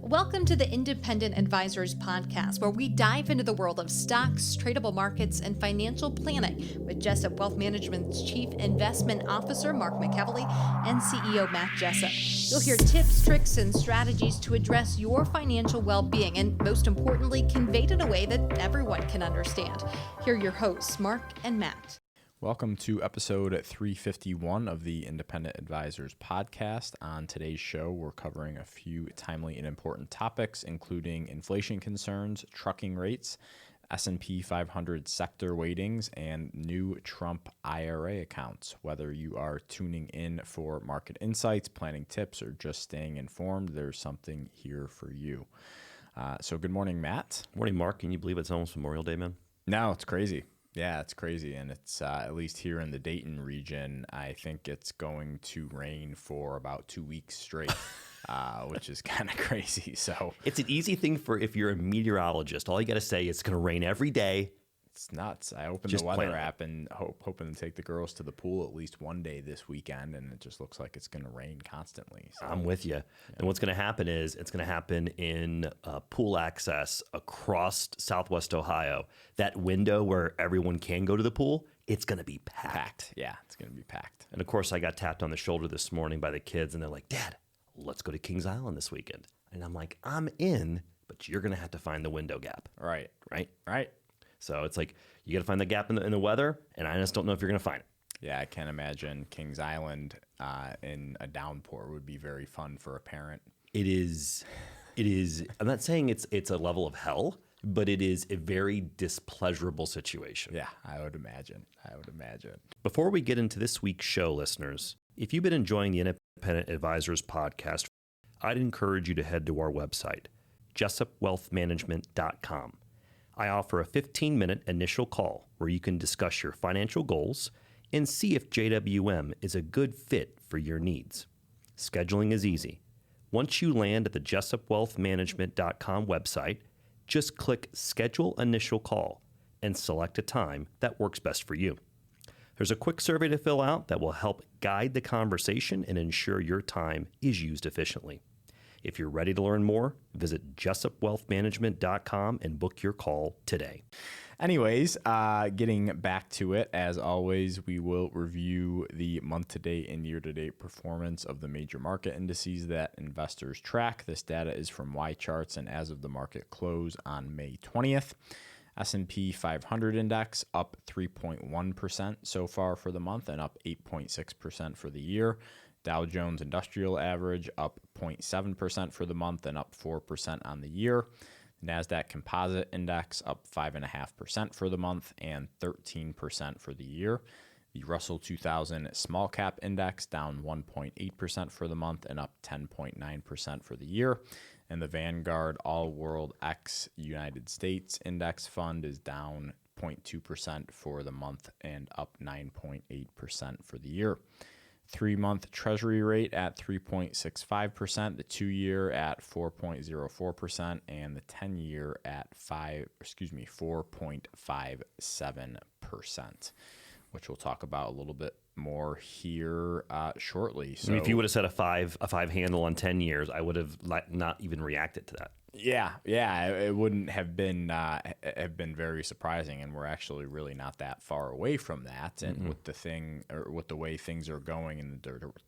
Welcome to the Independent Advisors Podcast, where we dive into the world of stocks, tradable markets, and financial planning with Jessup Wealth Management's Chief Investment Officer, Mark McEvely, and CEO, Matt Jessup. You'll hear tips, tricks, and strategies to address your financial well-being and, most importantly, conveyed in a way that everyone can understand. Here are your hosts, Mark and Matt. Welcome to episode 351 of the Independent Advisors Podcast. On today's show, we're covering a few timely and important topics, including inflation concerns, trucking rates, S&P 500 sector weightings, and new Trump IRA accounts. Whether you are tuning in for market insights, planning tips, or just staying informed, there's something here for you. So good morning, Matt. Morning, Mark. Can you believe it's almost Memorial Day, man? No, it's crazy. Yeah, it's crazy. And it's at least here in the Dayton region, I think it's going to rain for about 2 weeks straight, which is kind of crazy. So it's an easy thing for if you're a meteorologist. All you got to say is it's going to rain every day. It's nuts. I opened the weather app and hoping to take the girls to the pool at least one day this weekend, and it just looks like it's going to rain constantly. So, I'm with you. Yeah. And what's going to happen is it's going to happen in pool access across Southwest Ohio. That window where everyone can go to the pool, it's going to be packed. Yeah, it's going to be packed. And of course, I got tapped on the shoulder this morning by the kids, and they're like, "Dad, let's go to Kings Island this weekend." And I'm like, "I'm in, but you're going to have to find the window gap." Right. So it's like you got to find the gap in the weather, and I just don't know if you're going to find it. Yeah, I can't imagine Kings Island in a downpour would be very fun for a parent. It is. I'm not saying it's a level of hell, but it is a very displeasurable situation. Yeah, I would imagine. Before we get into this week's show, listeners, if you've been enjoying the Independent Advisors Podcast, I'd encourage you to head to our website, jessupwealthmanagement.com. I offer a 15-minute initial call where you can discuss your financial goals and see if JWM is a good fit for your needs. Scheduling is easy. Once you land at the jessupwealthmanagement.com website, just click Schedule Initial Call and select a time that works best for you. There's a quick survey to fill out that will help guide the conversation and ensure your time is used efficiently. If you're ready to learn more, visit jessupwealthmanagement.com and book your call today. Anyways, getting back to it, as always, we will review the month-to-date and year-to-date performance of the major market indices that investors track. This data is from Y-Charts, and as of the market close on May 20th, S&P 500 index up 3.1% so far for the month and up 8.6% for the year. Dow Jones Industrial Average up 0.7% for the month and up 4% on the year. NASDAQ Composite Index up 5.5% for the month and 13% for the year. The Russell 2000 Small Cap Index down 1.8% for the month and up 10.9% for the year. And the Vanguard All World X United States Index Fund is down 0.2% for the month and up 9.8% for the year. 3-month Treasury rate at 3.65%, the 2-year at 4.04%, and the 10-year at 4.57%, which we'll talk about a little bit more here shortly. So, I mean, if you would have said a five handle on 10 years, I would have not even reacted to that. Yeah, it wouldn't have been very surprising, and we're actually really not that far away from that. And with the way things are going and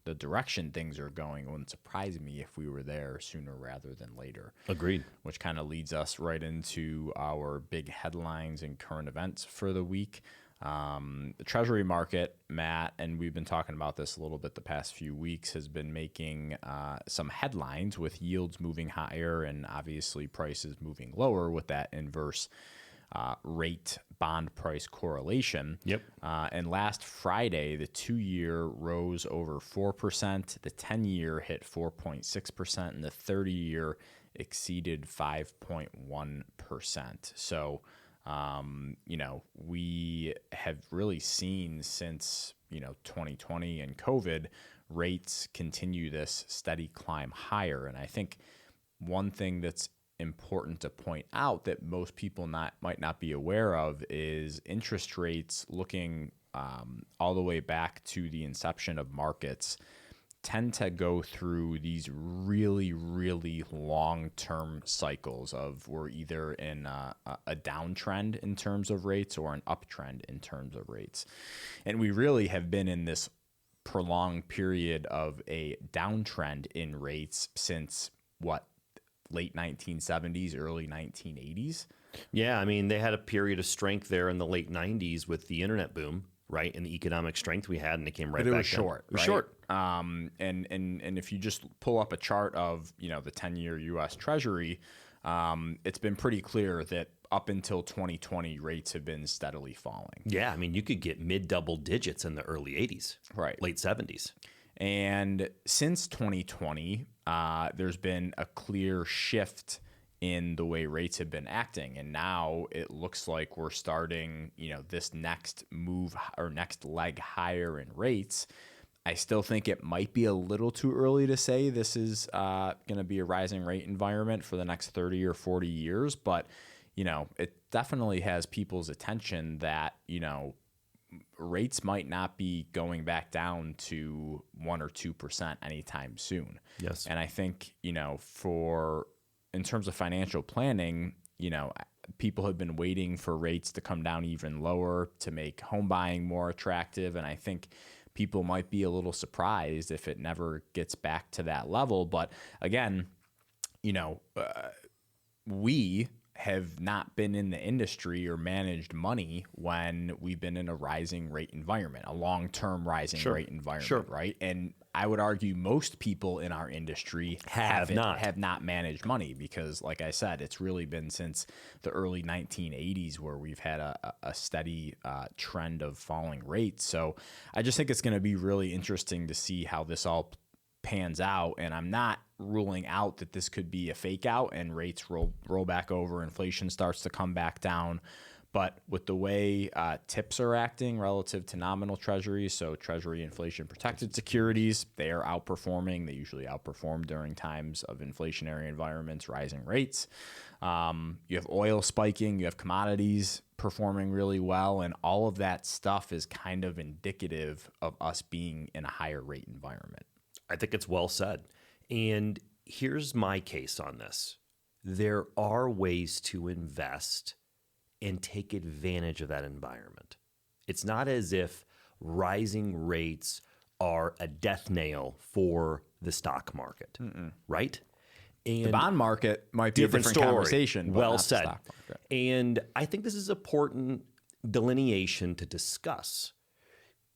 the direction things are going, it wouldn't surprise me if we were there sooner rather than later. Agreed. Which kind of leads us right into our big headlines and current events for the week. The Treasury market, Matt, and we've been talking about this a little bit the past few weeks, has been making some headlines with yields moving higher and obviously prices moving lower with that inverse rate bond price correlation. Yep. And last Friday, the 2-year rose over 4%, the 10-year hit 4.6%, and the 30-year exceeded 5.1%. So, we have really seen since, 2020 and COVID, rates continue this steady climb higher. And I think one thing that's important to point out that most people might not be aware of is interest rates looking all the way back to the inception of markets tend to go through these really, really long-term cycles of we're either in a downtrend in terms of rates or an uptrend in terms of rates. And we really have been in this prolonged period of a downtrend in rates since late 1970s, early 1980s. Yeah, I mean, they had a period of strength there in the late 90s with the internet boom, right? And the economic strength we had, and it came right back down. It was short. It was right? short. And if you just pull up a chart of, the 10-year U.S. Treasury, it's been pretty clear that up until 2020, rates have been steadily falling. Yeah, I mean, you could get mid-double digits in the early 80s, Right. late 70s. And since 2020, there's been a clear shift in the way rates have been acting. And now it looks like we're starting, this next move or next leg higher in rates. I still think it might be a little too early to say this is going to be a rising rate environment for the next 30 or 40 years. But, it definitely has people's attention that, rates might not be going back down to 1 or 2% anytime soon. Yes. And I think, in terms of financial planning, people have been waiting for rates to come down even lower to make home buying more attractive. And I think people might be a little surprised if it never gets back to that level. But again, we have not been in the industry or managed money when we've been in a rising rate environment, a long-term rising rate environment, right? And I would argue most people in our industry have not managed money because, like I said, it's really been since the early 1980s where we've had a steady trend of falling rates. So I just think it's going to be really interesting to see how this all pans out, and I'm not ruling out that this could be a fake out and rates roll back over, inflation starts to come back down. But with the way TIPS are acting relative to nominal treasuries, so Treasury inflation protected securities, they are outperforming. They usually outperform during times of inflationary environments, rising rates. You have oil spiking, you have commodities performing really well, and all of that stuff is kind of indicative of us being in a higher rate environment. I think it's well said. And here's my case on this. There are ways to invest and take advantage of that environment. It's not as if rising rates are a death nail for the stock market, right? And the bond market might be a different conversation. Well said. And I think this is an important delineation to discuss,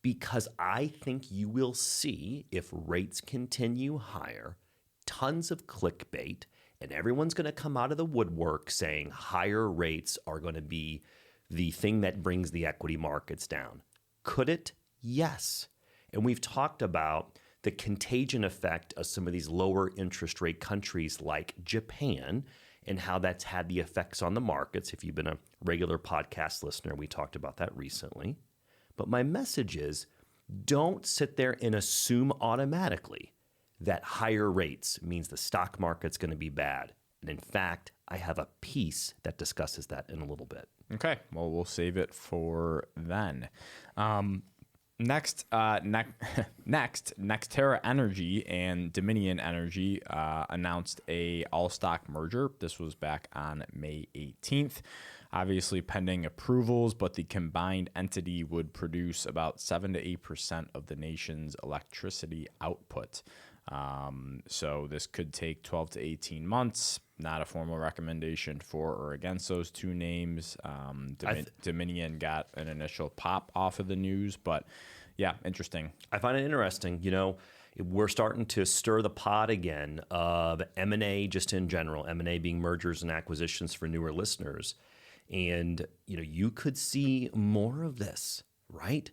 because I think you will see, if rates continue higher, tons of clickbait, and everyone's going to come out of the woodwork saying higher rates are going to be the thing that brings the equity markets down. Could it? Yes. And we've talked about the contagion effect of some of these lower interest rate countries like Japan and how that's had the effects on the markets. If you've been a regular podcast listener, we talked about that recently. But my message is, don't sit there and assume automatically that higher rates means the stock market's going to be bad. And in fact, I have a piece that discusses that in a little bit. Okay, well, we'll save it for then. Next, Nextera Energy and Dominion Energy announced a all-stock merger. This was back on May 18th. Obviously pending approvals, but the combined entity would produce about 7 to 8% of the nation's electricity output. So this could take 12 to 18 months. Not a formal recommendation for or against those two names. Dominion got an initial pop off of the news, but yeah, interesting. I find it interesting. We're starting to stir the pot again of M&A just in general, M&A being mergers and acquisitions for newer listeners. And, you could see more of this, right?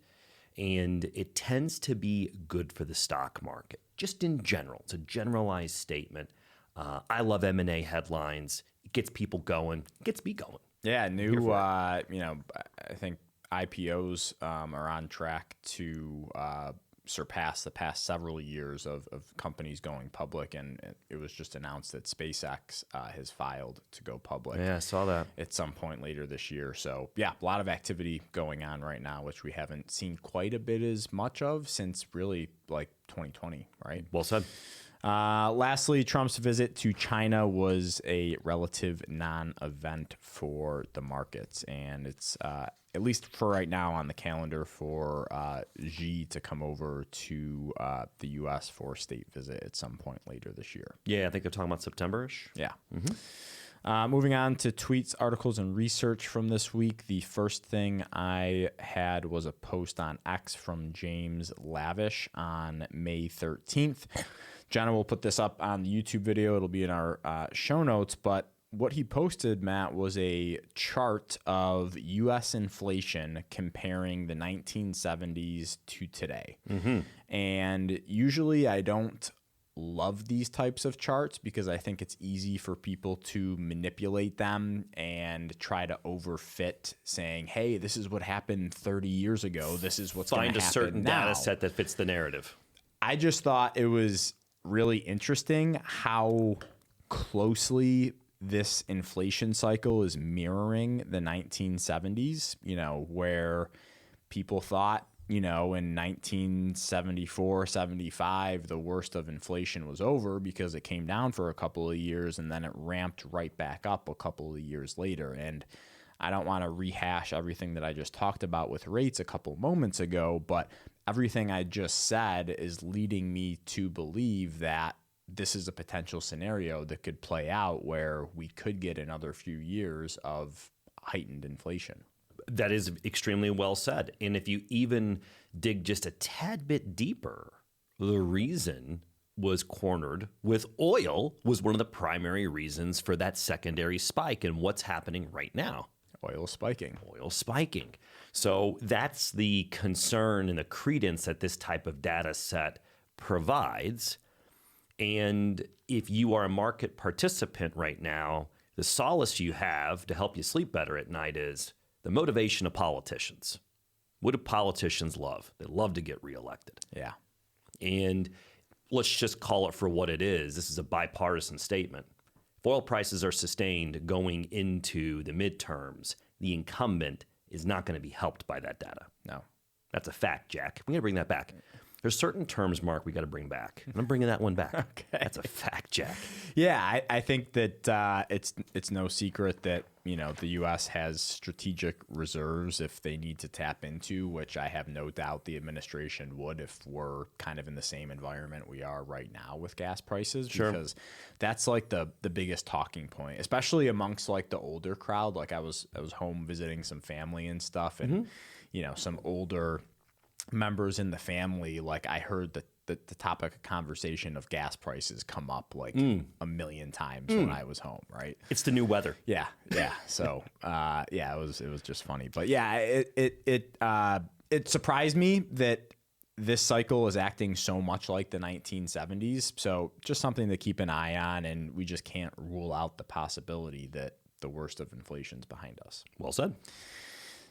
And it tends to be good for the stock market, just in general. It's a generalized statement. I love M&A headlines. It gets people going. It gets me going. Yeah, I think IPOs are on track to surpass the past several years of companies going public. And it was just announced that SpaceX has filed to go public. Yeah, I saw that. At some point later this year. So yeah, a lot of activity going on right now, which we haven't seen quite a bit as much of since really like 2020, right? Well said. Lastly, Trump's visit to China was a relative non-event for the markets, and it's at least for right now on the calendar for Xi to come over to the U.S. for a state visit at some point later this year. Yeah, I think they're talking about September-ish. Yeah. Moving on to tweets, articles, and research from this week. The first thing I had was a post on X from James Lavish on May 13th. Jenna will put this up on the YouTube video. It'll be in our show notes. But what he posted, Matt, was a chart of U.S. inflation comparing the 1970s to today. And usually I don't love these types of charts because I think it's easy for people to manipulate them and try to overfit saying, hey, this is what happened 30 years ago. This is what's going to happen Find a certain now. data set that fits the narrative. I just thought it was really interesting how closely this inflation cycle is mirroring the 1970s, where people thought, in 1974, 75, the worst of inflation was over because it came down for a couple of years and then it ramped right back up a couple of years later. And I don't want to rehash everything that I just talked about with rates a couple moments ago, but everything I just said is leading me to believe that this is a potential scenario that could play out where we could get another few years of heightened inflation. That is extremely well said. And if you even dig just a tad bit deeper, the reason was cornered with oil was one of the primary reasons for that secondary spike in what's happening right now. Oil spiking. So that's the concern and the credence that this type of data set provides. And if you are a market participant right now, the solace you have to help you sleep better at night is the motivation of politicians. What do politicians love? They love to get reelected. Yeah. And let's just call it for what it is. This is a bipartisan statement. If oil prices are sustained going into the midterms, the incumbent is not going to be helped by that data. No. That's a fact, Jack. We got to bring that back. There's certain terms, Mark, we got to bring back. And I'm bringing that one back. Okay. That's a fact, Jack. Yeah, I think that it's no secret that the U.S. has strategic reserves if they need to tap into, which I have no doubt the administration would if we're kind of in the same environment we are right now with gas prices. Sure. Because that's like the biggest talking point, especially amongst like the older crowd. Like I was home visiting some family and stuff, and some older members in the family, like I heard the topic of conversation of gas prices come up like a million times when I was home, right? It's the new weather. Yeah. So it was just funny. But yeah, it surprised me that this cycle is acting so much like the 1970s. So just something to keep an eye on, and we just can't rule out the possibility that the worst of inflation's behind us. Well said.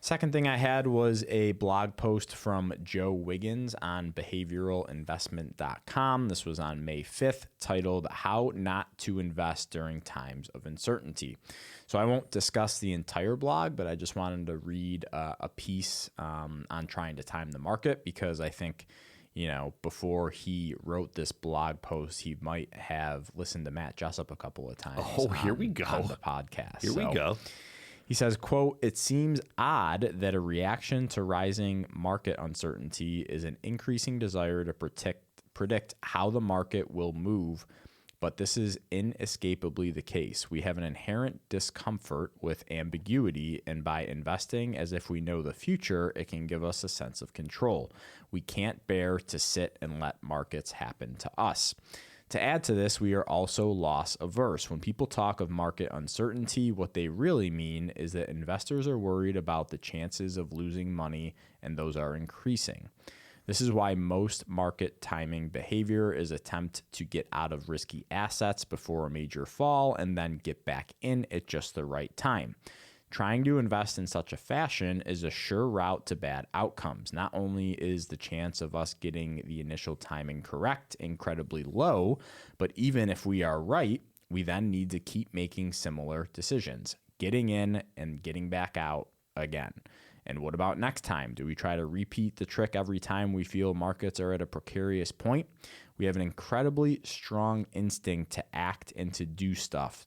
Second thing I had was a blog post from Joe Wiggins on behavioralinvestment.com. This was on May 5th, titled How Not to Invest During Times of Uncertainty. So I won't discuss the entire blog, but I just wanted to read a piece on trying to time the market, because I think, before he wrote this blog post, he might have listened to Matt Jessup a couple of times. Oh, here we go. On the podcast. Here we go. He says, quote, "It seems odd that a reaction to rising market uncertainty is an increasing desire to predict how the market will move, but this is inescapably the case. We have an inherent discomfort with ambiguity, and by investing as if we know the future, it can give us a sense of control. We can't bear to sit and let markets happen to us. To add to this, we are also loss averse. When people talk of market uncertainty, what they really mean is that investors are worried about the chances of losing money, and those are increasing. This is why most market timing behavior is attempt to get out of risky assets before a major fall and then get back in at just the right time. Trying to invest in such a fashion is a sure route to bad outcomes. Not only is the chance of us getting the initial timing correct incredibly low, but even if we are right, we then need to keep making similar decisions, getting in and getting back out again. And what about next time? Do we try to repeat the trick every time we feel markets are at a precarious point? We have an incredibly strong instinct to act and to do stuff.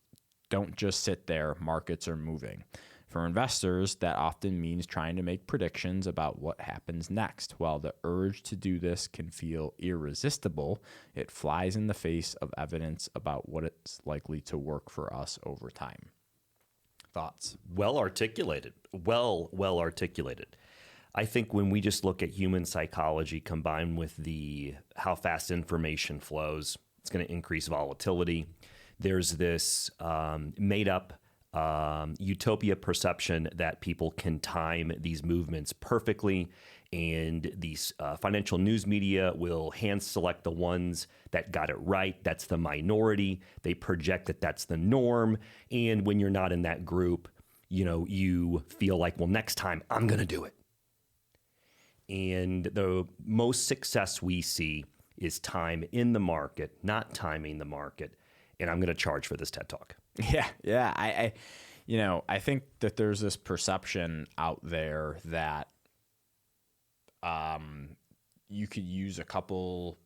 Don't just sit there. Markets are moving. For investors, that often means trying to make predictions about what happens next. While the urge to do this can feel irresistible, it flies in the face of evidence about what it's likely to work for us over time. Thoughts? Well articulated. Well articulated. I think when we just look at human psychology combined with how fast information flows, it's going to increase volatility. There's this made up utopia perception that people can time these movements perfectly, and these financial news media will hand select the ones that got it right. That's the minority. They project that that's the norm, and when you're not in that group, you feel like, well, next time I'm going to do it. And the most success we see is time in the market, not timing the market. And I'm going to charge for this TED Talk. Yeah. I think that there's this perception out there that you could use a couple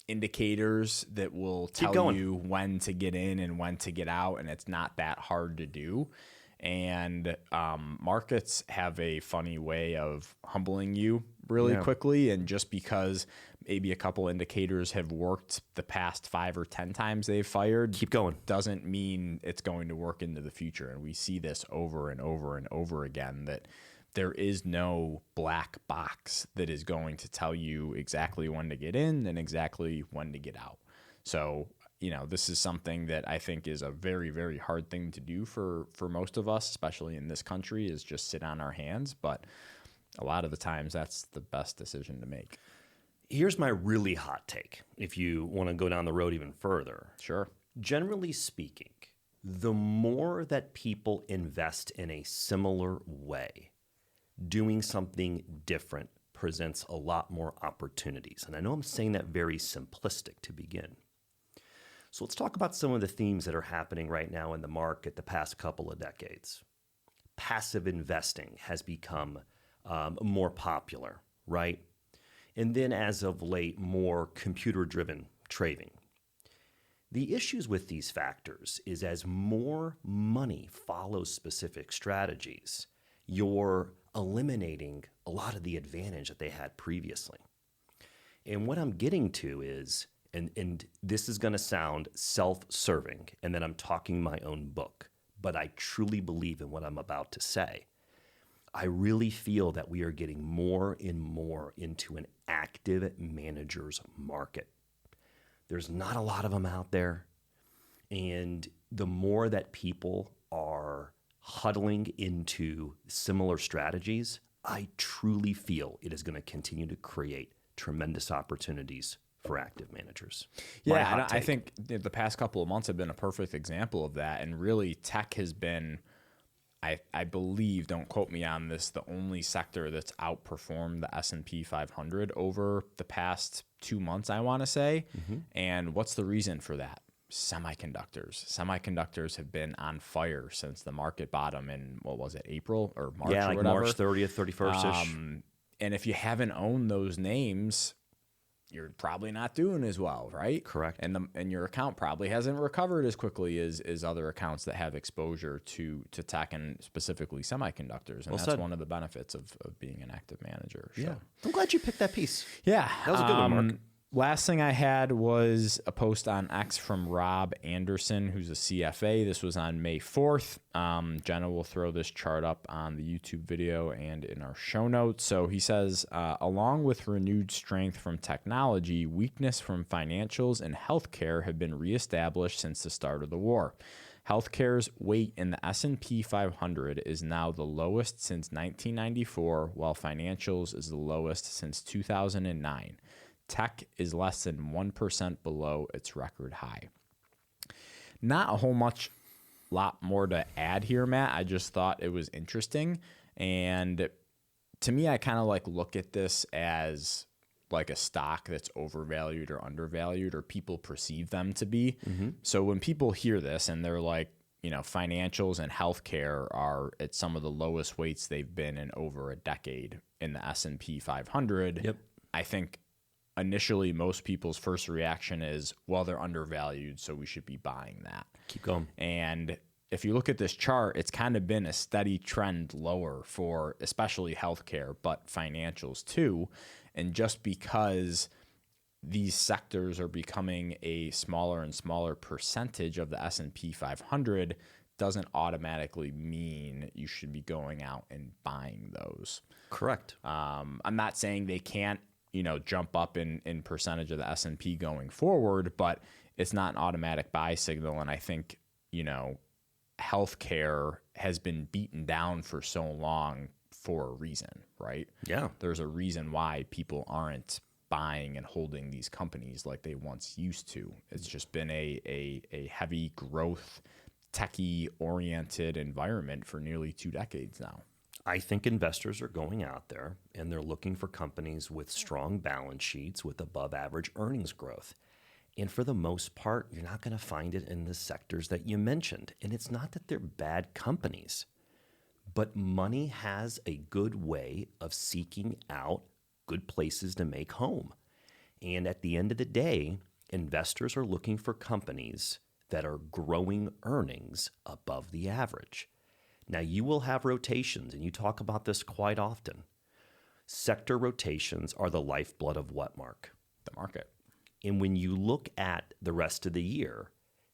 indicators that will tell you when to get in and when to get out, and it's not that hard to do. And markets have a funny way of humbling you really quickly. And just because maybe a couple indicators have worked the past 5 or 10 times they've fired, keep going, doesn't mean it's going to work into the future. And we see this over and over and over again, that there is no black box that is going to tell you exactly when to get in and exactly when to get out. So this is something that I think is a very, very hard thing to do for most of us, especially in this country, is just sit on our hands. But a lot of the times that's the best decision to make. Here's my really hot take, if you want to go down the road even further. Sure. Generally speaking, the more that people invest in a similar way, doing something different presents a lot more opportunities. And I know I'm saying that very simplistic to begin. So let's talk about some of the themes that are happening right now in the market the past couple of decades. Passive investing has become more popular, right? And then as of late, more computer-driven trading. The issues with these factors is as more money follows specific strategies, you're eliminating a lot of the advantage that they had previously. And what I'm getting to is, and this is going to sound self-serving, and then I'm talking my own book, but I truly believe in what I'm about to say. I really feel that we are getting more and more into an active managers market. There's not a lot of them out there, and the more that people are huddling into similar strategies, I truly feel it is going to continue to create tremendous opportunities for active managers. Yeah, I think the past couple of months have been a perfect example of that. And really, tech has been, I believe, don't quote me on this, the only sector that's outperformed the S&P 500 over the past 2 months, I want to say. Mm-hmm. And what's the reason for that? Semiconductors. Semiconductors have been on fire since the market bottom in, what was it, April or March or whatever? March 30th, 31st-ish. And if you haven't owned those names, you're probably not doing as well, right? Correct. And your account probably hasn't recovered as quickly as other accounts that have exposure to tech and specifically semiconductors. And that's one of the benefits of being an active manager. So. Yeah. I'm glad you picked that piece. Yeah. That was a good one, Mark. Last thing I had was a post on X from Rob Anderson, who's a CFA. This was on May 4th. Jenna will throw this chart up on the YouTube video and in our show notes. So he says, along with renewed strength from technology, weakness from financials and healthcare have been reestablished since the start of the war. Healthcare's weight in the S&P 500 is now the lowest since 1994, while financials is the lowest since 2009. Tech is less than 1% below its record high. Not a whole lot more to add here, Matt. I just thought it was interesting. And to me, I kind of like look at this as like a stock that's overvalued or undervalued, or people perceive them to be. So when people hear this and they're like, financials and healthcare are at some of the lowest weights they've been in over a decade in the S&P 500. Yep. I think initially most people's first reaction is, well, they're undervalued, so we should be buying that. Keep going. And if you look at this chart, it's kind of been a steady trend lower for especially healthcare, but financials too. And just because these sectors are becoming a smaller and smaller percentage of the S&P 500 doesn't automatically mean you should be going out and buying those. Correct. I'm not saying they can't, jump up in percentage of the S&P going forward, but it's not an automatic buy signal. And I think, healthcare has been beaten down for so long for a reason, right? Yeah. There's a reason why people aren't buying and holding these companies like they once used to. It's just been a heavy growth, techie-oriented environment for nearly 2 decades now. I think investors are going out there and they're looking for companies with strong balance sheets with above average earnings growth. And for the most part, you're not going to find it in the sectors that you mentioned. And it's not that they're bad companies, but money has a good way of seeking out good places to make home. And at the end of the day, investors are looking for companies that are growing earnings above the average. Now, you will have rotations, and you talk about this quite often. Sector rotations are the lifeblood of what, Mark? The market. And when you look at the rest of the year,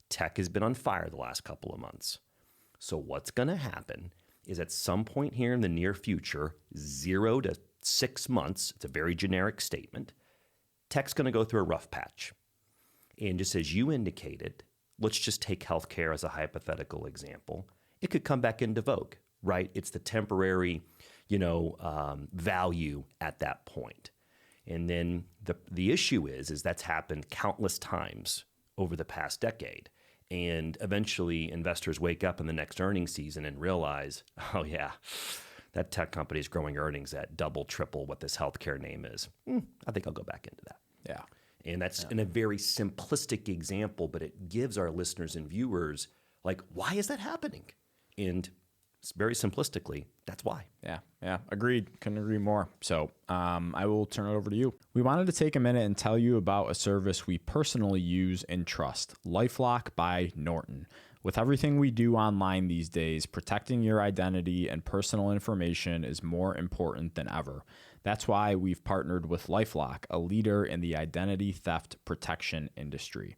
tech has been on fire the last couple of months. So what's going to happen is at some point here in the near future, 0 to 6 months, it's a very generic statement, tech's going to go through a rough patch. And just as you indicated, let's just take healthcare as a hypothetical example. It could come back into vogue, right? It's the temporary, value at that point. And then the issue is that's happened countless times over the past decade. And eventually investors wake up in the next earnings season and realize, oh yeah, that tech company is growing earnings at double, triple what this healthcare name is. I think I'll go back into that. Yeah. And that's in a very simplistic example, but it gives our listeners and viewers, like, why is that happening? And very simplistically, that's why. Yeah. Agreed. Couldn't agree more. So I will turn it over to you. We wanted to take a minute and tell you about a service we personally use and trust, LifeLock by Norton. With everything we do online these days, protecting your identity and personal information is more important than ever. That's why we've partnered with LifeLock, a leader in the identity theft protection industry.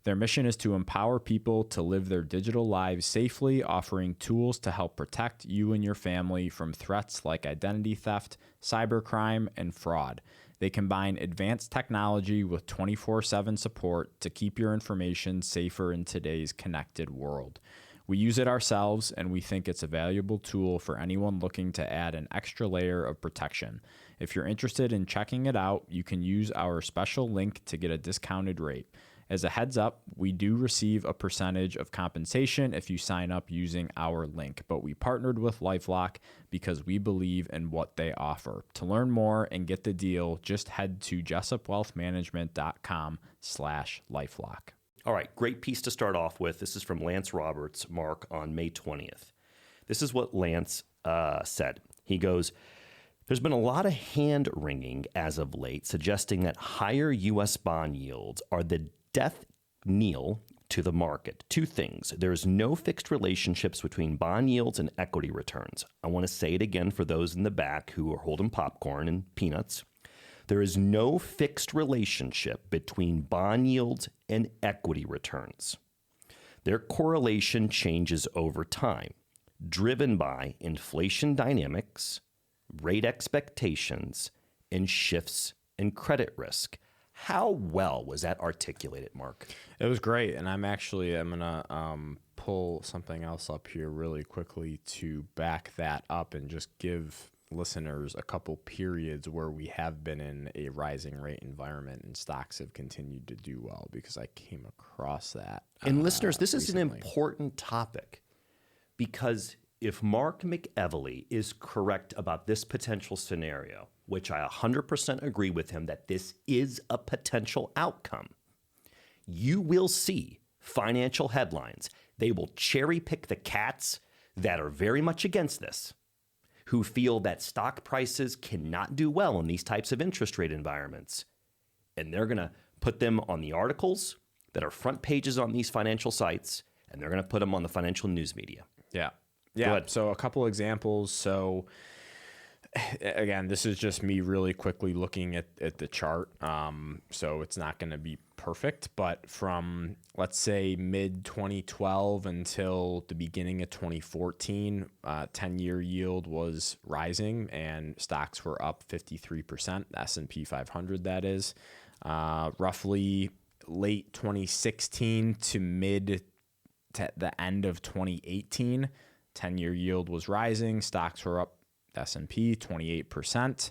Their mission is to empower people to live their digital lives safely, offering tools to help protect you and your family from threats like identity theft, cybercrime, and fraud. They combine advanced technology with 24/7 support to keep your information safer in today's connected world. We use it ourselves, and we think it's a valuable tool for anyone looking to add an extra layer of protection. If you're interested in checking it out, you can use our special link to get a discounted rate. As a heads up, we do receive a percentage of compensation if you sign up using our link, but we partnered with LifeLock because we believe in what they offer. To learn more and get the deal, just head to jessupwealthmanagement.com/LifeLock. All right, great piece to start off with. This is from Lance Roberts, Mark, on May 20th. This is what Lance said. He goes, there's been a lot of hand-wringing as of late, suggesting that higher U.S. bond yields are the death knell to the market. Two things. There's no fixed relationships between bond yields and equity returns. I want to say it again for those in the back who are holding popcorn and peanuts. There is no fixed relationship between bond yields and equity returns. Their correlation changes over time, driven by inflation dynamics, rate expectations, and shifts in credit risk. How well was that articulated, Mark? It was great, and I'm going to pull something else up here really quickly to back that up and just give listeners a couple periods where we have been in a rising rate environment and stocks have continued to do well, because I came across that. And listeners, this recently. is an important topic. Because if Mark McEvely is correct about this potential scenario, which I 100% agree with him that this is a potential outcome, you will see financial headlines. They will cherry pick the cats that are very much against this, who feel that stock prices cannot do well in these types of interest rate environments. And they're going to put them on the articles that are front pages on these financial sites, and they're going to put them on the financial news media. Yeah. So a couple examples. So again, this is just me really quickly looking at the chart. So it's not going to be perfect, but from, let's say, mid 2012 until the beginning of 2014, 10-year yield was rising and stocks were up 53%, S&P 500 that is. Roughly late 2016 to the end of 2018, 10-year yield was rising, stocks were up, S&P 28%.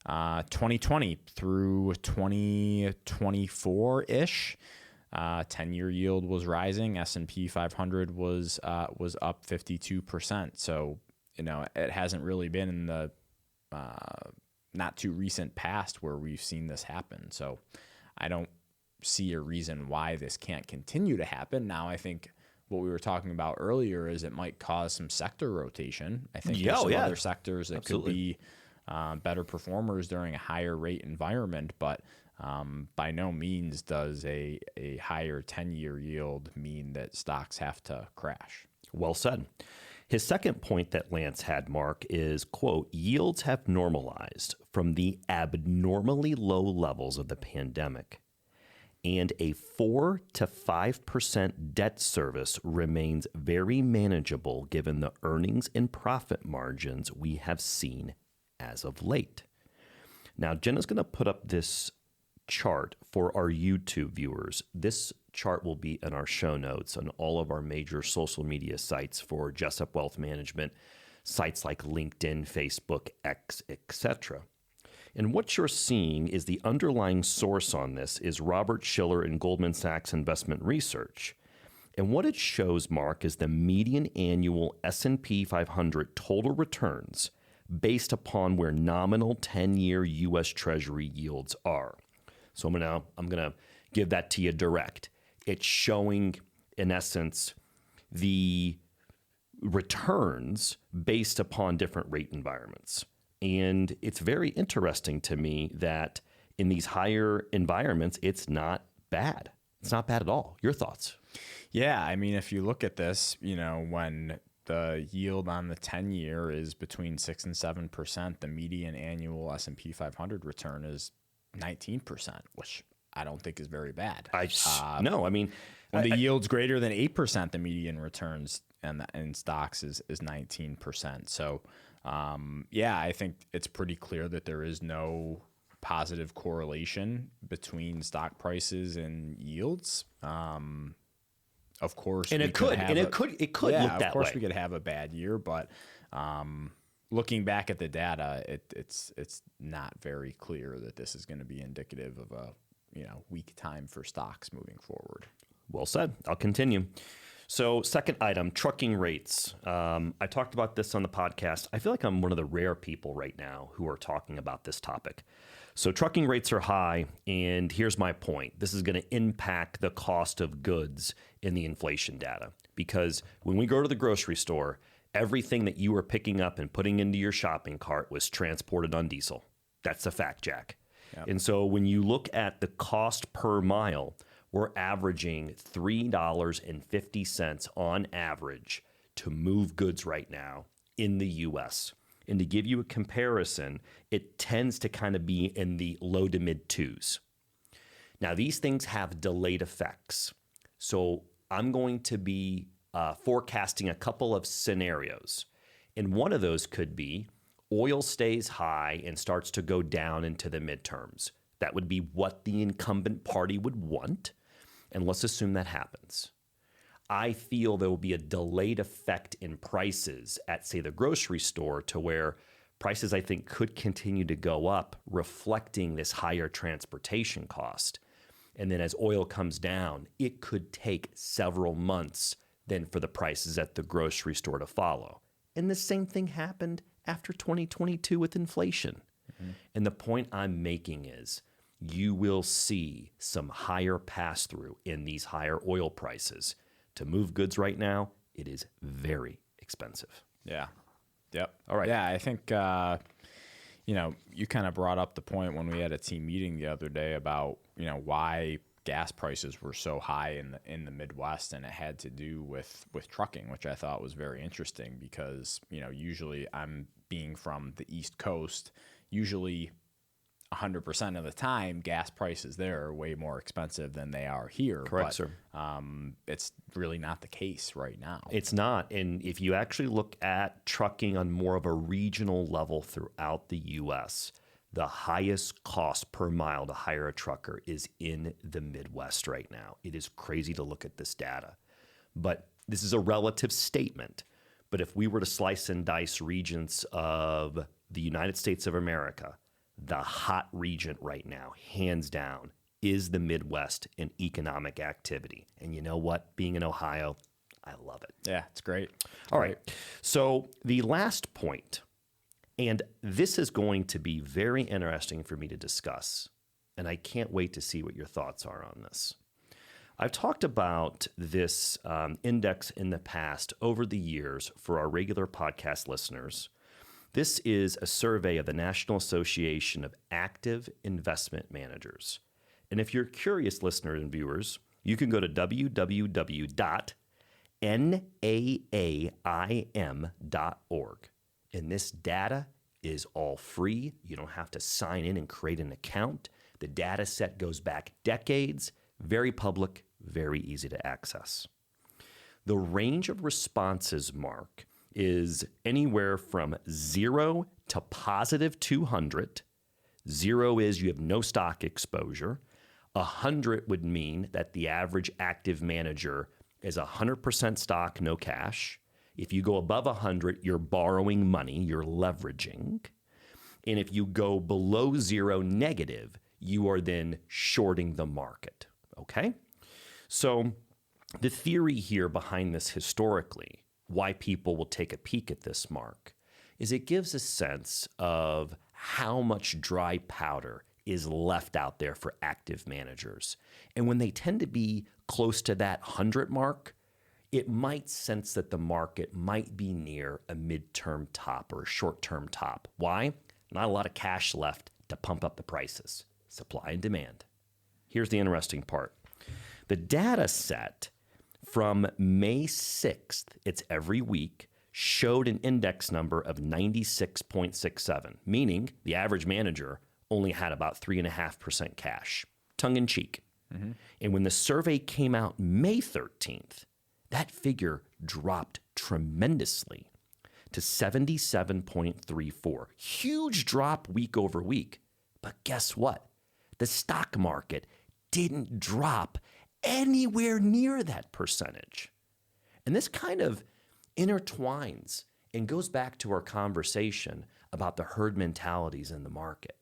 2020 through 2024-ish, 10-year yield was rising. S&P 500 was up 52%. So, it hasn't really been in the not too recent past where we've seen this happen. So I don't see a reason why this can't continue to happen. Now, I think what we were talking about earlier is it might cause some sector rotation. I think there's some other sectors that could be better performers during a higher rate environment, but by no means does a higher 10-year yield mean that stocks have to crash. Well said. His second point that Lance had, Mark, is, quote, yields have normalized from the abnormally low levels of the pandemic, and a 4 to 5% debt service remains very manageable given the earnings and profit margins we have seen as of late. Now, Jenna's going to put up this chart for our YouTube viewers. This chart will be in our show notes on all of our major social media sites for Jessup Wealth Management, sites like LinkedIn, Facebook, X, etc. And what you're seeing is the underlying source on this is Robert Schiller and Goldman Sachs Investment Research. And what it shows, Mark, is the median annual S&P 500 total returns based upon where nominal 10-year U.S. Treasury yields are. So I'm gonna give that to you direct. It's showing, in essence, the returns based upon different rate environments. And it's very interesting to me that in these higher environments, it's not bad. It's not bad at all. Your thoughts? Yeah, I mean, if you look at this, when the yield on the 10-year is between 6 and 7%, the median annual S&P 500 return is 19%, which I don't think is very bad. No, I mean, when the yield's greater than 8%, the median returns in stocks is 19%. So, I think it's pretty clear that there is no positive correlation between stock prices and yields. Of course, it could look that way. Of course, we could have a bad year, but looking back at the data, it's not very clear that this is going to be indicative of a weak time for stocks moving forward. Well said. I'll continue. So, second item, trucking rates. I talked about this on the podcast. I feel like I'm one of the rare people right now who are talking about this topic. So, trucking rates are high, and here's my point. This is going to impact the cost of goods in the inflation data, because when we go to the grocery store, everything that you were picking up and putting into your shopping cart was transported on diesel. That's a fact, Jack. Yep. And so when you look at the cost per mile, we're averaging $3.50 on average to move goods right now in the U.S. And to give you a comparison, it tends to kind of be in the low to mid twos. Now, these things have delayed effects. So I'm going to be forecasting a couple of scenarios. And one of those could be oil stays high and starts to go down into the midterms. That would be what the incumbent party would want. And let's assume that happens. I feel there will be a delayed effect in prices at, say, the grocery store, to where prices, I think, could continue to go up, reflecting this higher transportation cost. And then as oil comes down, it could take several months than for the prices at the grocery store to follow. And the same thing happened after 2022 with inflation. And the point I'm making is you will see some higher pass-through in these higher oil prices. To move goods right now, it is very expensive. Yeah. Yep. All right. Yeah, I think, you kind of brought up the point when we had a team meeting the other day about, why gas prices were so high in the Midwest, and it had to do with trucking, which I thought was very interesting because, usually I'm being from the East Coast, usually 100% of the time, gas prices there are way more expensive than they are here. Correct, but, sir. It's really not the case right now. It's not. And if you actually look at trucking on more of a regional level throughout the U.S., the highest cost per mile to hire a trucker is in the Midwest right now. It is crazy to look at this data. But this is a relative statement. But if we were to slice and dice regions of the United States of America, the hot region right now, hands down, is the Midwest in economic activity. And you know what? Being in Ohio, I love it. Yeah, it's great. All right. So the last point, and this is going to be very interesting for me to discuss, and I can't wait to see what your thoughts are on this. I've talked about this index in the past over the years for our regular podcast listeners. This is a survey of the National Association of Active Investment Managers. And if you're curious, listeners and viewers, you can go to www.naaim.org. And this data is all free. You don't have to sign in and create an account. The data set goes back decades, very public, very easy to access. The range of responses, Mark, is anywhere from 0 to positive 200. 0 is you have no stock exposure. 100 would mean that the average active manager is 100% stock, no cash. If you go above 100, you're borrowing money, you're leveraging. And if you go below 0, negative, you are then shorting the market, okay? So the theory here behind this historically, why people will take a peek at this, Mark, is it gives a sense of how much dry powder is left out there for active managers. And when they tend to be close to that 100 mark, it might sense that the market might be near a midterm top or a short-term top. Why? Not a lot of cash left to pump up the prices. Supply and demand. Here's the interesting part. The data set from May 6th, it's every week, showed an index number of 96.67, meaning the average manager only had about 3.5% cash, tongue in cheek. Mm-hmm. And when the survey came out May 13th, that figure dropped tremendously to 77.34. Huge drop week over week. But guess what? The stock market didn't drop anywhere near that percentage. And this kind of intertwines and goes back to our conversation about the herd mentalities in the market.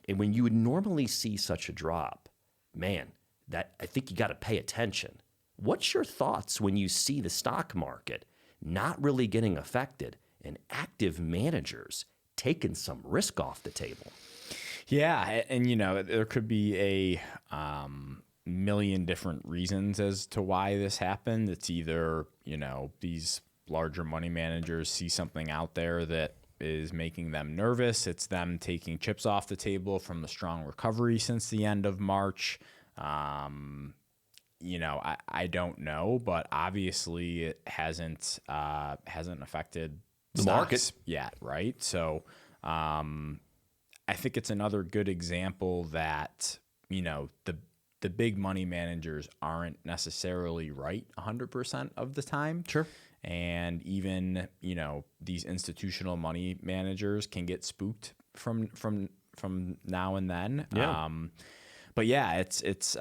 And when you would normally see such a drop, man, that I think you got to pay attention. What's your thoughts when you see the stock market not really getting affected and active managers taking some risk off the table? Yeah, and there could be a million different reasons as to why this happened. It's either, these larger money managers see something out there that is making them nervous. It's them taking chips off the table from the strong recovery since the end of March. I don't know, but obviously it hasn't affected the stocks market yet, right? So I think it's another good example that, the big money managers aren't necessarily right 100% of the time. Sure. And even, these institutional money managers can get spooked from now and then. Yeah. But yeah, it's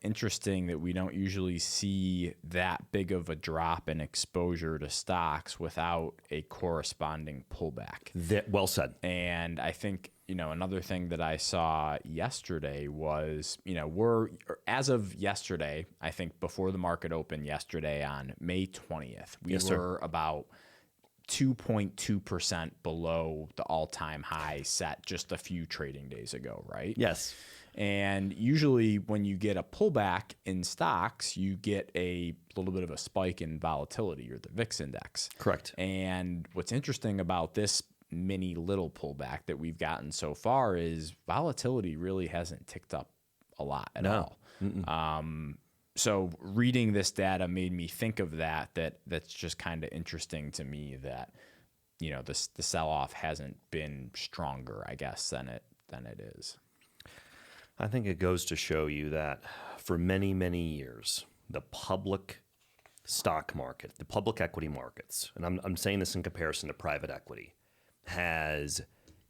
interesting that we don't usually see that big of a drop in exposure to stocks without a corresponding pullback. Well said. And I think, another thing that I saw yesterday was, we're, as of yesterday, I think before the market opened yesterday on May 20th, we were about 2.2% below the all-time high set just a few trading days ago, right? Yes. And usually when you get a pullback in stocks, you get a little bit of a spike in volatility, or the VIX index. Correct. And what's interesting about this mini little pullback that we've gotten so far is volatility really hasn't ticked up a lot at all. So reading this data made me think of that's just kind of interesting to me, that the sell-off hasn't been stronger, I guess, than it is. I think it goes to show you that for many, many years, the public stock market, the public equity markets, and I'm saying this in comparison to private equity, has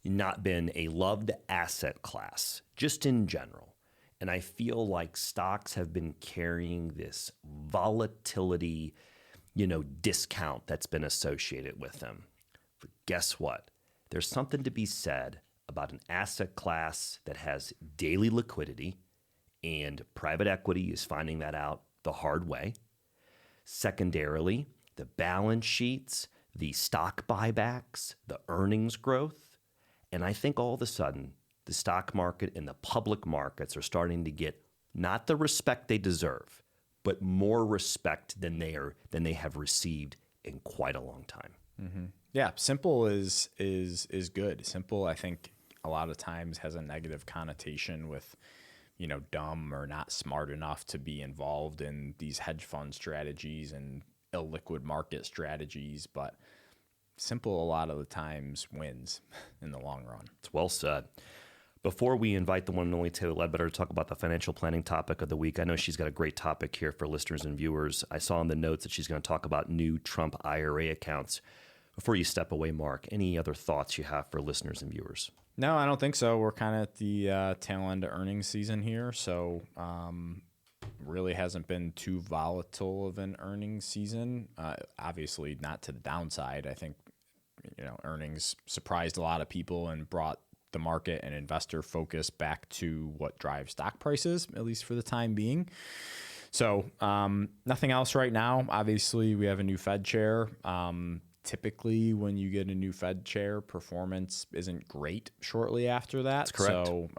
not been a loved asset class, just in general. And I feel like stocks have been carrying this volatility, discount that's been associated with them. But guess what? There's something to be said about an asset class that has daily liquidity, and private equity is finding that out the hard way. Secondarily, the balance sheets, the stock buybacks, the earnings growth. And I think all of a sudden, the stock market and the public markets are starting to get not the respect they deserve, but more respect than they have received in quite a long time. Mm-hmm. Yeah, simple is good. Simple, I think, a lot of times has a negative connotation with, dumb or not smart enough to be involved in these hedge fund strategies and illiquid market strategies. But simple a lot of the times wins in the long run. It's well said. Before we invite the one and only Taylor Ledbetter to talk about the financial planning topic of the week, I know she's got a great topic here for listeners and viewers. I saw in the notes that she's going to talk about new Trump IRA accounts. Before you step away, Mark, any other thoughts you have for listeners and viewers? No, I don't think so. We're kind of at the tail end of earnings season here, so really hasn't been too volatile of an earnings season. Obviously, not to the downside. I think earnings surprised a lot of people and brought the market and investor focus back to what drives stock prices, at least for the time being. So nothing else right now. Obviously, we have a new Fed chair. Typically, when you get a new Fed chair, performance isn't great shortly after that. That's correct. So,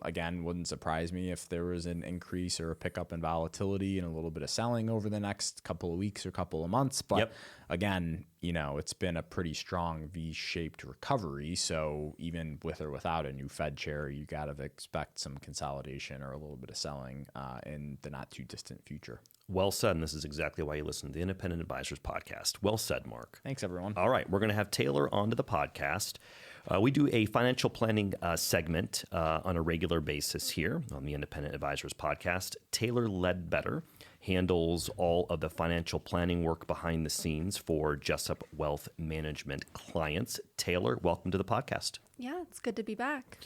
again, wouldn't surprise me if there was an increase or a pickup in volatility and a little bit of selling over the next couple of weeks or couple of months. But again, it's been a pretty strong V-shaped recovery. So even with or without a new Fed chair, you got to expect some consolidation or a little bit of selling in the not too distant future. Well said, and this is exactly why you listen to the Independent Advisors podcast. Well said, Mark. Thanks, everyone. All right, we're going to have Taylor onto the podcast. We do a financial planning segment on a regular basis here on the Independent Advisors podcast. Taylor Ledbetter handles all of the financial planning work behind the scenes for Jessup Wealth Management clients. Taylor, welcome to the podcast. Yeah, it's good to be back.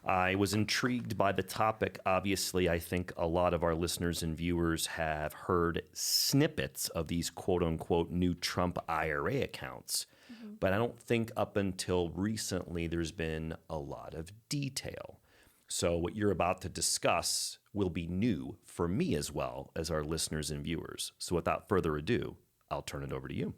I was intrigued by the topic. Obviously, I think a lot of our listeners and viewers have heard snippets of these quote-unquote new Trump IRA accounts. Mm-hmm. But I don't think up until recently there's been a lot of detail. So what you're about to discuss will be new for me as well as our listeners and viewers. So without further ado, I'll turn it over to you.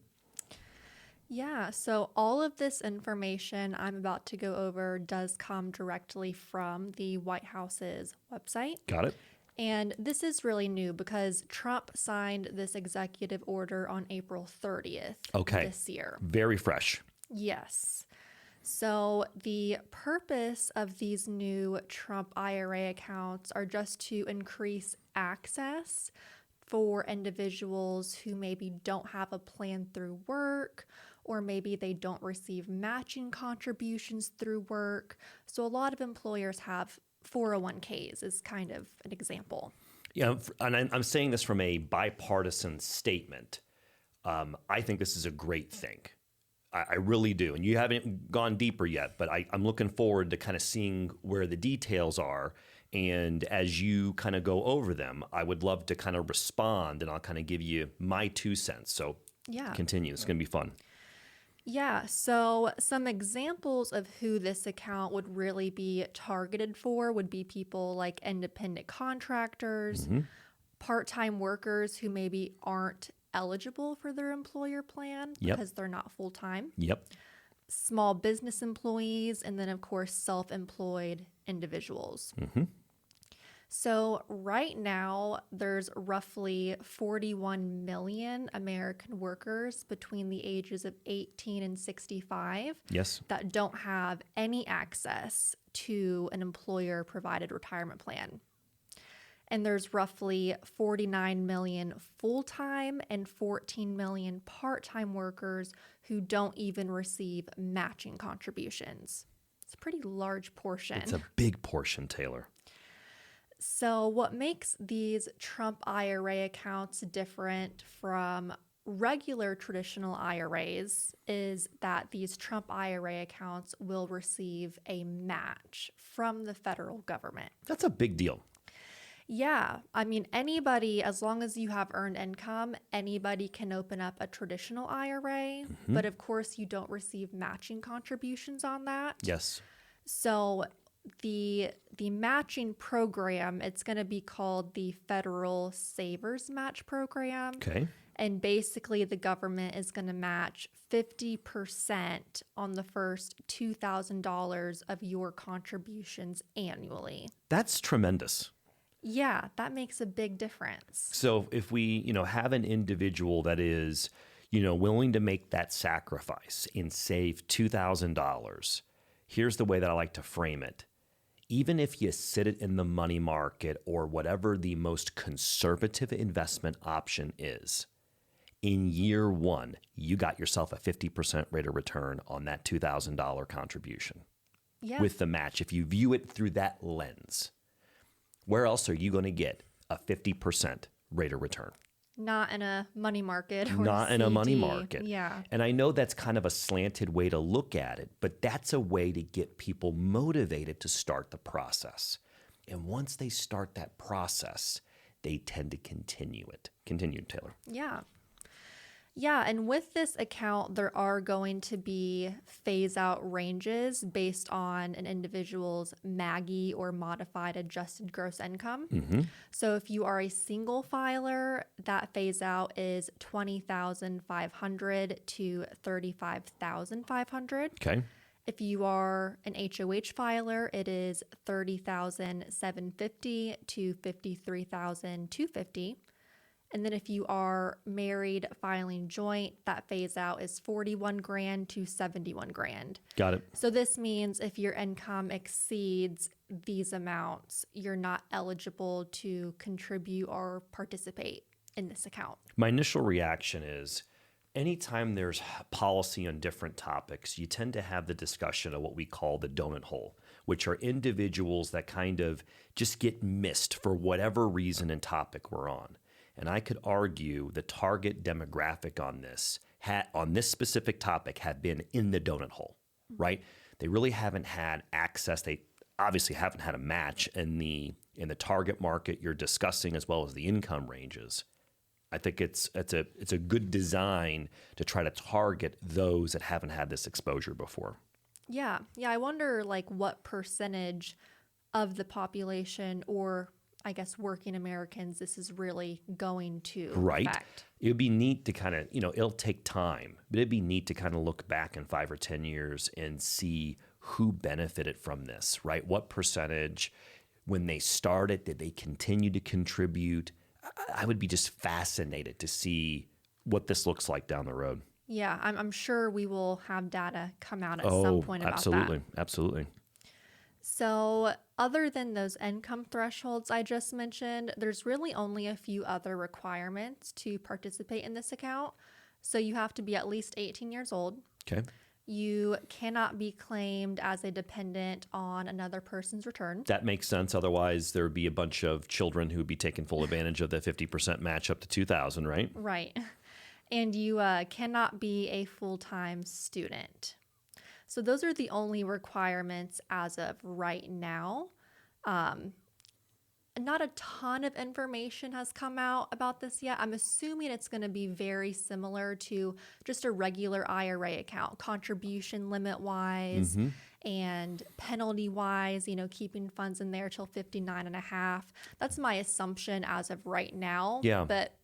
Yeah, so all of this information I'm about to go over does come directly from the White House's website. Got it. And this is really new because Trump signed this executive order on April 30th this year. Very fresh. Yes. So the purpose of these new Trump IRA accounts are just to increase access for individuals who maybe don't have a plan through work, or maybe they don't receive matching contributions through work. So a lot of employers have 401ks is kind of an example. Yeah, and I'm saying this from a bipartisan statement. I think this is a great thing. I really do. And you haven't gone deeper yet, but I'm looking forward to kind of seeing where the details are And as you kind of go over them, I would love to kind of respond, and I'll kind of give you my 2 cents. So Yeah. continue. It's going to be fun. Yeah, so some examples of who this account would really be targeted for would be people like independent contractors, part-time workers who maybe aren't eligible for their employer plan Yep. because they're not full-time, Yep. small business employees, and then of course self-employed individuals. So right now, there's roughly 41 million American workers between the ages of 18 and 65 Yes. that don't have any access to an employer-provided retirement plan. And there's roughly 49 million full-time and 14 million part-time workers who don't even receive matching contributions. It's a pretty large portion. It's a big portion, Taylor. So what makes these Trump IRA accounts different from regular traditional IRAs is that these Trump IRA accounts will receive a match from the federal government. That's a big deal. Yeah, I mean, anybody, as long as you have earned income, anybody can open up a traditional IRA, but of course you don't receive matching contributions on that. Yes. So the matching program, it's going to be called the Federal Savers Match Program. Okay. And basically the government is going to match 50% on the first $2,000 of your contributions annually. That's tremendous. Yeah, that makes a big difference. So if we, have an individual that is, willing to make that sacrifice and save $2,000, here's the way that I like to frame it. Even if you sit it in the money market or whatever the most conservative investment option is, in year one, you got yourself a 50% rate of return on that $2,000 contribution Yeah. with the match. If you view it through that lens, where else are you going to get a 50% rate of return? Not in a money market or Not in a money CD. market. Yeah. And I know that's kind of a slanted way to look at it, but that's a way to get people motivated to start the process. And once they start that process, they tend to continue it. Continue, Taylor. Yeah. Yeah, and with this account, there are going to be phase-out ranges based on an individual's MAGI or modified adjusted gross income. So if you are a single filer, that phase-out is $20,500 to $35,500. Okay. If you are an HOH filer, it is $30,750 to $53,250. And then if you are married filing joint, that phase out is 41 grand to 71 grand. Got it. So this means if your income exceeds these amounts, you're not eligible to contribute or participate in this account. My initial reaction is anytime there's policy on different topics, you tend to have the discussion of what we call the donut hole, which are individuals that kind of just get missed for whatever reason and topic we're on. And I could argue the target demographic on this specific topic have been in the donut hole, right? They really haven't had access. They obviously haven't had a match in the target market you're discussing, as well as the income ranges. I think it's a good design to try to target those that haven't had this exposure before. Yeah. I wonder what percentage of the population, or I guess working Americans, this is really going to affect. It would be neat to kind of, it'll take time, but it'd be neat to kind of look back in 5 or 10 years and see who benefited from this, right? What percentage, when they started, did they continue to contribute? I would be just fascinated to see what this looks like down the road. Yeah, I'm sure we will have data come out at some point about that. Absolutely. So other than those income thresholds I just mentioned, there's really only a few other requirements to participate in this account. So you have to be at least 18 years old. Okay. You cannot be claimed as a dependent on another person's return. That makes sense. Otherwise, there would be a bunch of children who would be taking full advantage of the 50% match up to 2,000, right? Right. And you cannot be a full-time student. So those are the only requirements as of right now. not a ton of information has come out about this yet. I'm assuming it's going to be very similar to just a regular IRA account, contribution limit wise and penalty wise, keeping funds in there till 59 and a half. That's my assumption as of right now. Yeah. But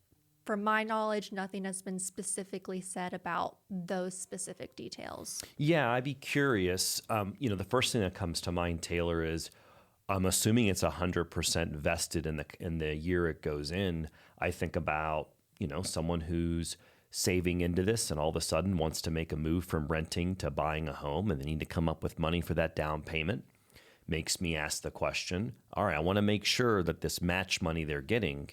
from my knowledge, nothing has been specifically said about those specific details. Yeah, I'd be curious. The first thing that comes to mind, Taylor, is I'm assuming it's 100% vested in the year it goes in. I think about, someone who's saving into this and all of a sudden wants to make a move from renting to buying a home, and they need to come up with money for that down payment. Makes me ask the question, all right, I want to make sure that this match money they're getting,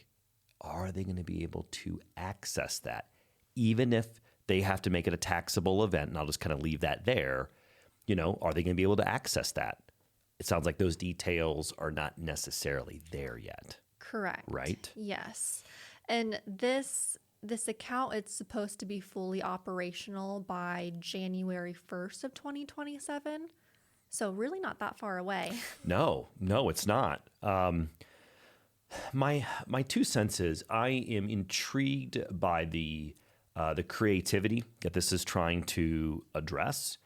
are they going to be able to access that? Even if they have to make it a taxable event, and I'll just kind of leave that there, are they going to be able to access that? It sounds like those details are not necessarily there yet. Correct. Right? Yes. And this account, it's supposed to be fully operational by January 1st of 2027. So really not that far away. No, it's not. My 2 cents is I am intrigued by the creativity that this is trying to address.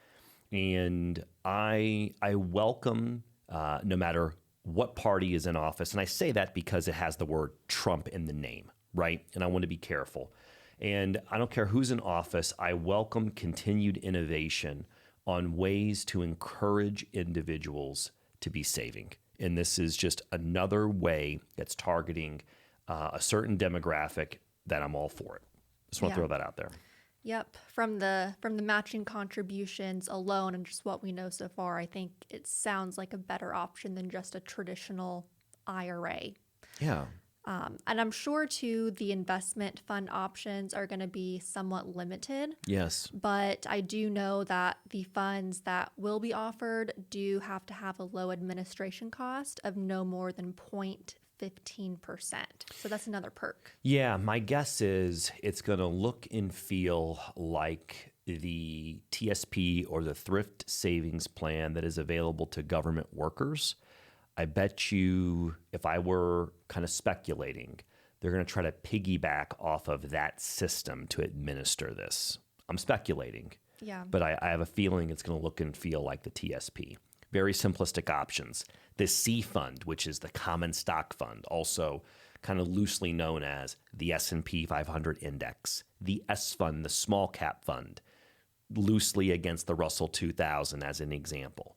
And I welcome, no matter what party is in office, and I say that because it has the word Trump in the name, right? And I want to be careful. And I don't care who's in office, I welcome continued innovation on ways to encourage individuals to be saving. And this is just another way that's targeting a certain demographic that I'm all for it. Just want to throw that out there. Yep. From the matching contributions alone and just what we know so far, I think it sounds like a better option than just a traditional IRA. Yeah. And I'm sure, too, the investment fund options are going to be somewhat limited. Yes. But I do know that the funds that will be offered do have to have a low administration cost of no more than 0.15%. So that's another perk. Yeah, my guess is it's going to look and feel like the TSP or the thrift savings plan that is available to government workers. I bet you, if I were kind of speculating, they're going to try to piggyback off of that system to administer this. I'm speculating. Yeah. But I have a feeling it's going to look and feel like the TSP. Very simplistic options. The C fund, which is the common stock fund, also kind of loosely known as the S&P 500 index. The S fund, the small cap fund, loosely against the Russell 2000 as an example.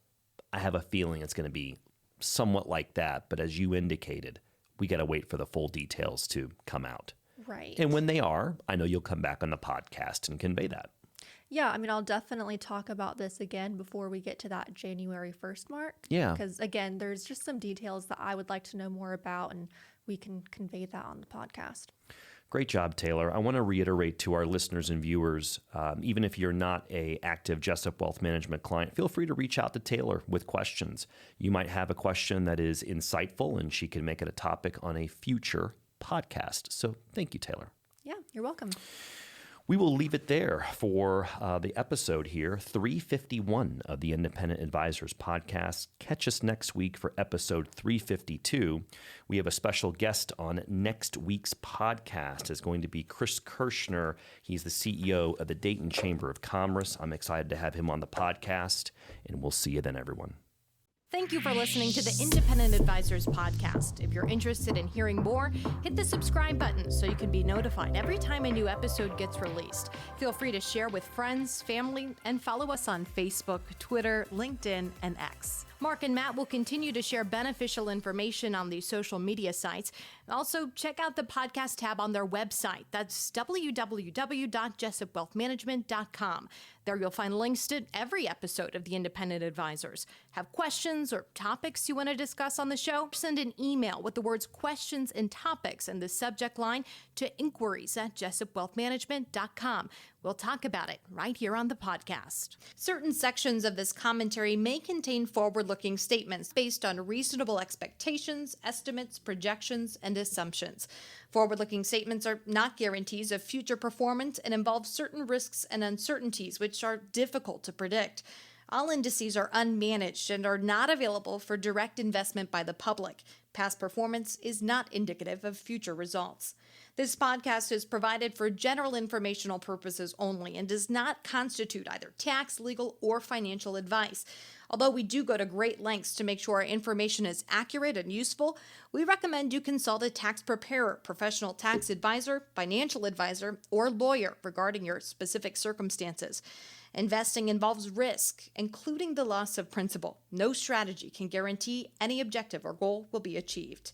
I have a feeling it's going to be somewhat like that, but as you indicated, we got to wait for the full details to come out. Right. And when they are, I know you'll come back on the podcast and convey that. Yeah, I mean, I'll definitely talk about this again before we get to that January 1st mark. Yeah. Because, again, there's just some details that I would like to know more about, and we can convey that on the podcast. Great job, Taylor. I want to reiterate to our listeners and viewers, even if you're not an active Jessup Wealth Management client, feel free to reach out to Taylor with questions. You might have a question that is insightful, and she can make it a topic on a future podcast. So thank you, Taylor. Yeah, you're welcome. We will leave it there for the episode here, 351 of the Independent Advisors podcast. Catch us next week for episode 352. We have a special guest on next week's podcast. It's going to be Chris Kirschner. He's the CEO of the Dayton Chamber of Commerce. I'm excited to have him on the podcast, and we'll see you then, everyone. Thank you for listening to the Independent Advisors podcast. If you're interested in hearing more, hit the subscribe button so you can be notified every time a new episode gets released. Feel free to share with friends, family, and follow us on Facebook, Twitter, LinkedIn, and X. Mark and Matt will continue to share beneficial information on these social media sites. Also, check out the podcast tab on their website. That's www.jessupwealthmanagement.com. There you'll find links to every episode of the Independent Advisors. Have questions or topics you want to discuss on the show? Send an email with the words questions and topics in the subject line to inquiries@jessupwealthmanagement.com. We'll talk about it right here on the podcast. Certain sections of this commentary may contain forward-looking statements based on reasonable expectations, estimates, projections, and assumptions. Forward-looking statements are not guarantees of future performance and involve certain risks and uncertainties which are difficult to predict. All indices are unmanaged and are not available for direct investment by the public. Past performance is not indicative of future results. This podcast is provided for general informational purposes only and does not constitute either tax, legal, or financial advice. Although we do go to great lengths to make sure our information is accurate and useful, we recommend you consult a tax preparer, professional tax advisor, financial advisor, or lawyer regarding your specific circumstances. Investing involves risk, including the loss of principal. No strategy can guarantee any objective or goal will be achieved.